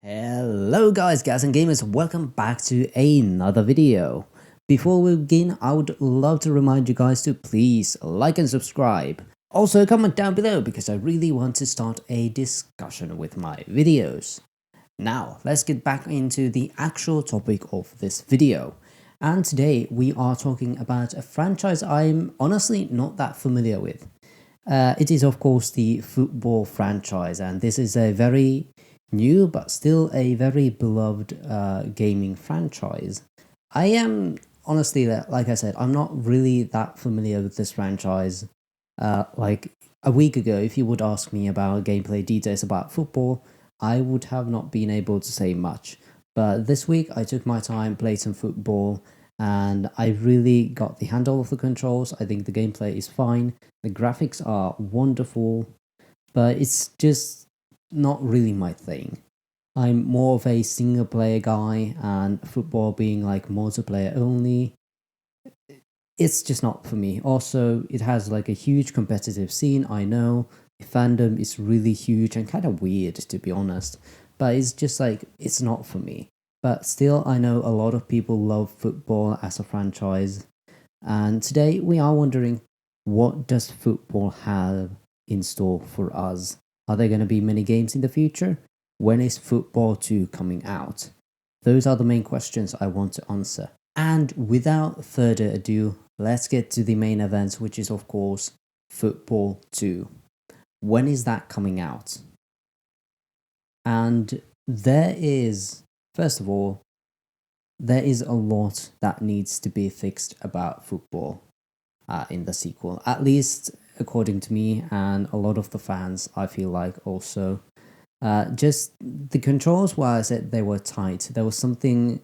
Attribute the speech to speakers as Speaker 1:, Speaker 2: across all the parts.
Speaker 1: Hello guys and gamers, welcome back to another video. Before we begin, I would love to remind you guys to please like and subscribe. Also comment down below because I really want to start a discussion with my videos. Now let's get back into the actual topic of this video. And today we are talking about a franchise I'm honestly not that familiar with. It is of course the football franchise, and this is a very new but still a very beloved gaming franchise. I am honestly, like I said, I'm not really that familiar with this franchise. Like a week ago, if you would ask me about gameplay details about football, I would have not been able to say much. But this week I took my time, played some football, and I really got the handle of the controls. I think the gameplay is fine. The graphics are wonderful, but it's just not really my thing. I'm more of a single player guy, and football being like multiplayer only, it's just not for me. Also, it has like a huge competitive scene, I know. The fandom is really huge and kind of weird, to be honest, but it's just like, it's not for me. But still, I know a lot of people love football as a franchise, and today we are wondering, what does football have in store for us? Are there going to be many games in the future? When is Football 2 coming out? Those are the main questions I want to answer. And without further ado, let's get to the main event, which is of course Football 2. When is that coming out? And first of all, there is a lot that needs to be fixed about football in the sequel, at least according to me and a lot of the fans, I feel like also. Just the controls, while I said they were tight, there was something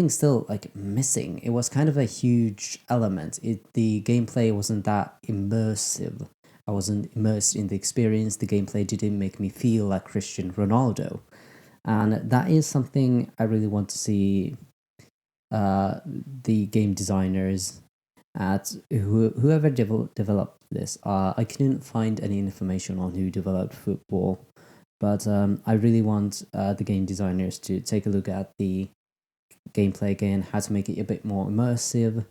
Speaker 1: still like missing. It was kind of a huge element. The gameplay wasn't that immersive. I wasn't immersed in the experience. The gameplay didn't make me feel like Cristiano Ronaldo. And that is something I really want to see the game designers at whoever developed this. I couldn't find any information on who developed football, but I really want the game designers to take a look at the gameplay again, how to make it a bit more immersive.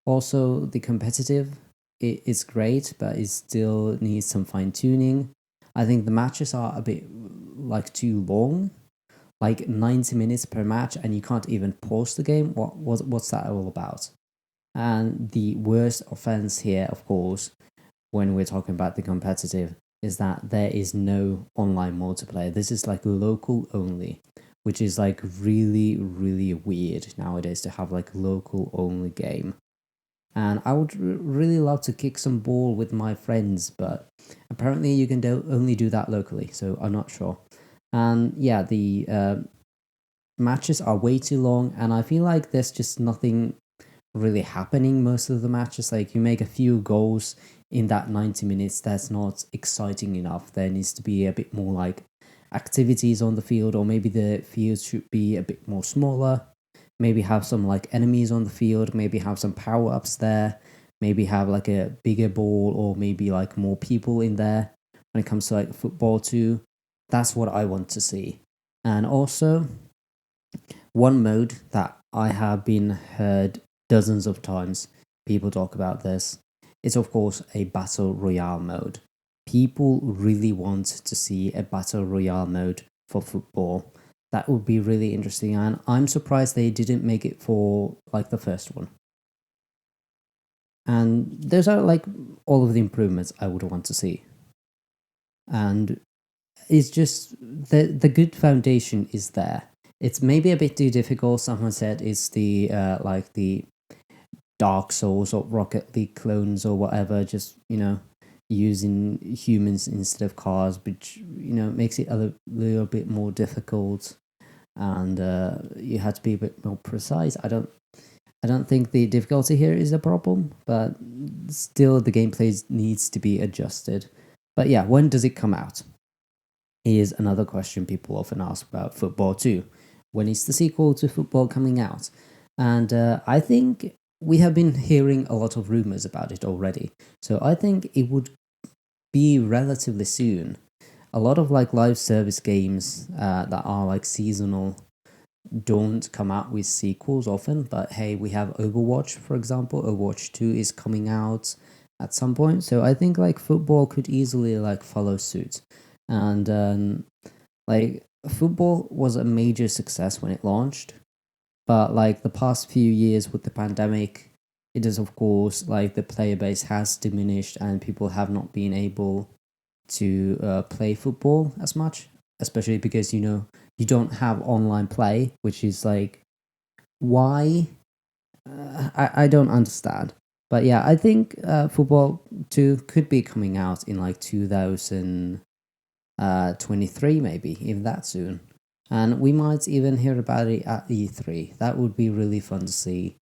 Speaker 1: Also, the competitive, it's great, but it still needs some fine tuning. I think the matches are a bit like too long, like 90 minutes per match, and you can't even pause the game. What's that all about? And the worst offense here, of course, when we're talking about the competitive, is that there is no online multiplayer. This is like local only, which is like really, really weird nowadays to have like local only game. And I would really love to kick some ball with my friends, but apparently you can only do that locally, so I'm not sure. And yeah, the matches are way too long, and I feel like there's just nothing really happening most of the matches. Like, you make a few goals in that 90 minutes, that's not exciting enough. There needs to be a bit more like activities on the field, or maybe the field should be a bit more smaller. Maybe have some like enemies on the field, maybe have some power-ups there, maybe have like a bigger ball, or maybe like more people in there when it comes to like football too. That's what I want to see. And also, one mode that I have been heard dozens of times people talk about this, it's of course a battle royale mode. People really want to see a battle royale mode for football. That would be really interesting, and I'm surprised they didn't make it for like the first one. And those are like all of the improvements I would want to see. And it's just the good foundation is there. It's maybe a bit too difficult. Someone said it's the like the Dark Souls or Rocket League clones or whatever, just, using humans instead of cars, which, makes it a little bit more difficult, and you have to be a bit more precise. I don't think the difficulty here is a problem, but still the gameplay needs to be adjusted. But yeah, when does it come out? Here's another question people often ask about Football 2. When is the sequel to Football coming out? And I think we have been hearing a lot of rumors about it already. So I think it would be relatively soon. a lot of like live service games that are like seasonal don't come out with sequels often, but hey, we have Overwatch, for example. Overwatch 2 is coming out at some point. So I think like football could easily like follow suit. And like football was a major success when it launched, but like the past few years with the pandemic, it is of course like the player base has diminished and people have not been able to play football as much, especially because you don't have online play, which is like why I don't understand. But yeah, I think football 2 could be coming out in like 2023, maybe even that soon, and we might even hear about it at E3. That would be really fun to see,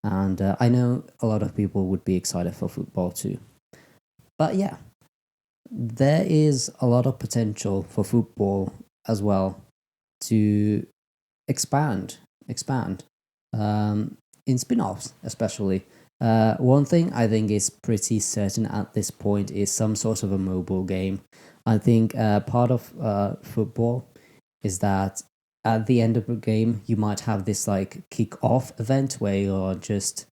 Speaker 1: and I know a lot of people would be excited for football too. But yeah, there is a lot of potential for football as well to expand in spin-offs especially. One thing I think is pretty certain at this point is some sort of a mobile game. I think part of football is that at the end of the game you might have this like kick-off event where you're just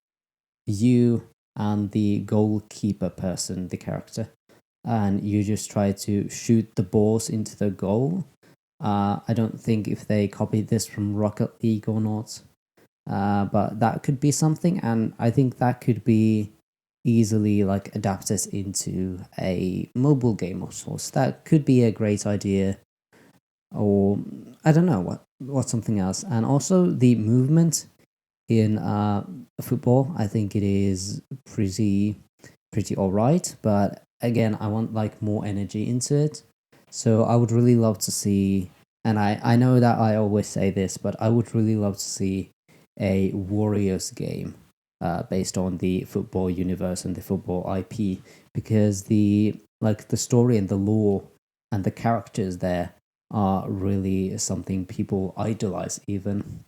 Speaker 1: you and the goalkeeper person, the character, and you just try to shoot the balls into the goal. I don't think if they copied this from Rocket League or not, but that could be something, and I think that could be easily like adapted into a mobile game of sorts. That could be a great idea, or I don't know what something else. And also the movement in football, I think it is pretty all right, but again, I want like more energy into it. So I would really love to see, and I know that I always say this, but I would really love to see a Warriors game based on the football universe and the football IP, because the story and the lore and the characters there are really something people idolize even.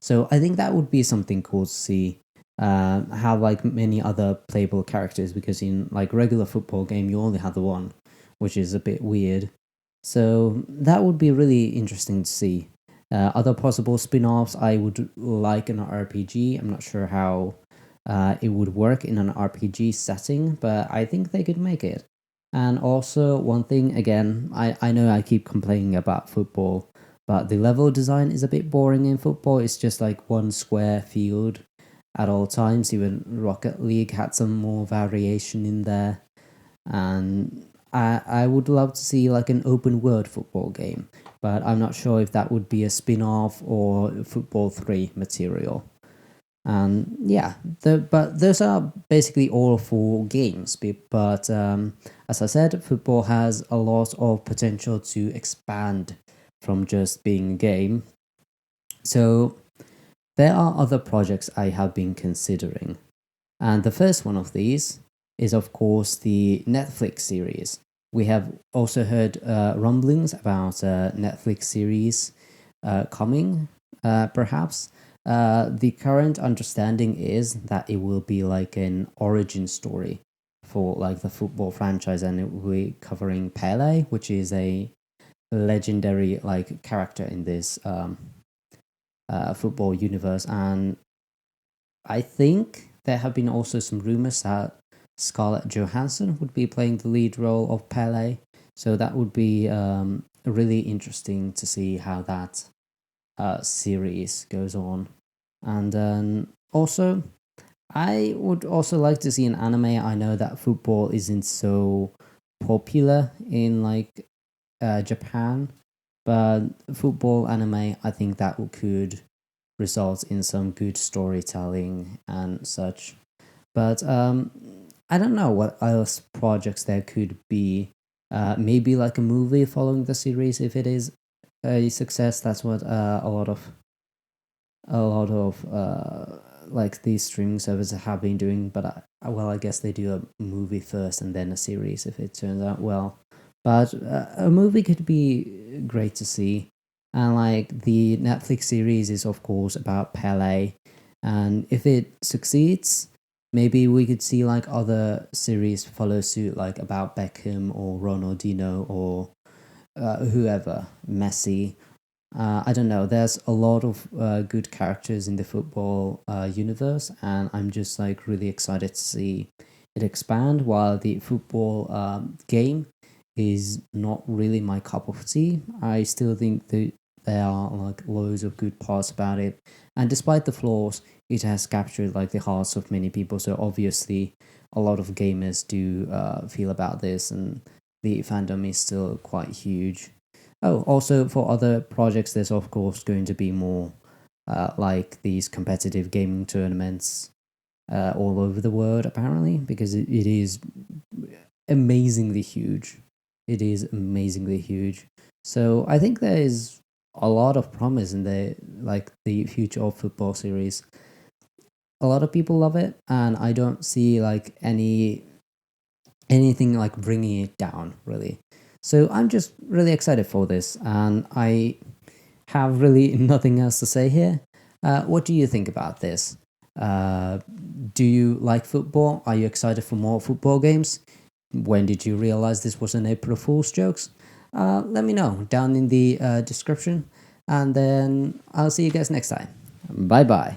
Speaker 1: So I think that would be something cool to see. Have like many other playable characters, because in like regular football game you only have the one, which is a bit weird. So that would be really interesting to see. Other possible spin-offs, I would like an RPG. I'm not sure how it would work in an RPG setting, but I think they could make it. And also one thing, again, I know I keep complaining about football, but the level design is a bit boring in football. It's just like one square field at all times. Even Rocket League had some more variation in there. And I would love to see like an open world football game, but I'm not sure if that would be a spin off or Football 3 material. And yeah, but those are basically all for games. But as I said, football has a lot of potential to expand from just being a game. So there are other projects I have been considering. And the first one of these is, of course, the Netflix series. We have also heard rumblings about a Netflix series coming, perhaps. The current understanding is that it will be like an origin story for like the football franchise, and it will be covering Pele, which is a legendary like character in this football universe. And I think there have been also some rumors that Scarlett Johansson would be playing the lead role of Pele. So that would be really interesting to see how that series goes on. And also, I would also like to see an anime. I know that football isn't so popular in like Japan, but football anime, I think that could result in some good storytelling and such. But I don't know what else projects there could be. Maybe like a movie following the series if it is a success. That's what a lot of like these streaming services have been doing. But well, I guess they do a movie first and then a series if it turns out well. But a movie could be great to see. And like the Netflix series is of course about Pele, and if it succeeds, maybe we could see like other series follow suit, like about Beckham or Ronaldinho or whoever, Messi. I don't know. There's a lot of good characters in the football universe, and I'm just like really excited to see it expand. While the football game is not really my cup of tea, I still think that there are like loads of good parts about it, and despite the flaws, it has captured like the hearts of many people. So obviously, a lot of gamers do feel about this, and the fandom is still quite huge. Oh, also for other projects, there's of course going to be more like these competitive gaming tournaments all over the world, apparently, because it is amazingly huge. It is amazingly huge. So I think there is a lot of promise in the future of football series. A lot of people love it, and I don't see like anything like bringing it down really. So I'm just really excited for this, and I have really nothing else to say here. What do you think about this? Uh, do you like football? Are you excited for more football games? When did you realize this was an April Fool's jokes? Let me know down in the description, and then I'll see you guys next time. Bye bye.